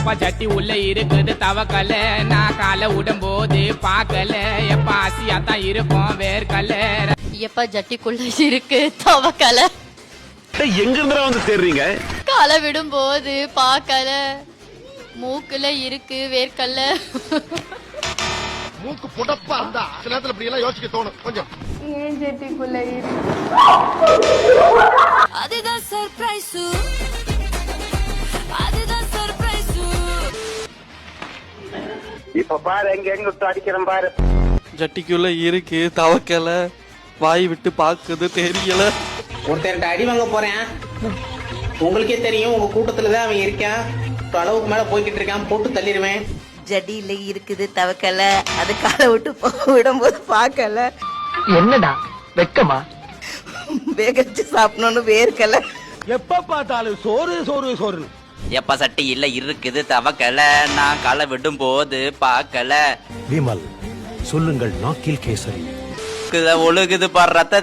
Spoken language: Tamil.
எப்ப சட்டி உள்ள இருக்குது தவக்கல நான் காலை விடும்போது பார்க்கல எப்ப ஆசியாத்தான் இருப்போம் வேர்க்கல எப்ப ஜட்டிக்குள்ள இருக்கு தவக்கல எங்க இருந்தா வந்து தேடுறீங்க காலை விடும்போது பார்க்கல மூக்குல இருக்கு வேர்க்கல்ல மூக்கு புடப்பா இருந்தா சில நேரத்துல இப்படி எல்லாம் யோசிக்க தோணும் கொஞ்சம் ஏன் ஜட்டிக்குள்ள இருக்கு அதுதான் சர்ப்ரைஸ் அதுதான் சர்ப்ரைஸ் இப்ப பாரு எங்க விட்டு அடிக்கிறேன் பாரு ஜட்டிக்குள்ள இருக்கு தவக்கல வாய் விட்டு பாக்குது தெரியல. ஒருத்தர்கிட்ட அடி வாங்க போறேன். உங்களுக்கே தெரியும் உங்க கூட்டத்துல தான் அவன் இருக்கான். அளவுக்கு மேல போய்கிட்டு இருக்கான், போட்டு தள்ளிடுவேன். ஜடியில இருக்குது தவக்கல அது காலை விட்டு விடும்போது பார்க்கல. என்னடா வெக்கமா? வேக வச்சு சாப்பிடணும்னு வேர்க்கல. எப்ப பார்த்தாலும் சோறு சோறு சோறு. எப்ப சட்டி இல்ல இருக்குது தவக்கல நான் காலை விடும் போது பார்க்கல. விமல் சொல்லுங்கள் நாக்கில் கேசரி ஒழுகுது பாரு ரத்த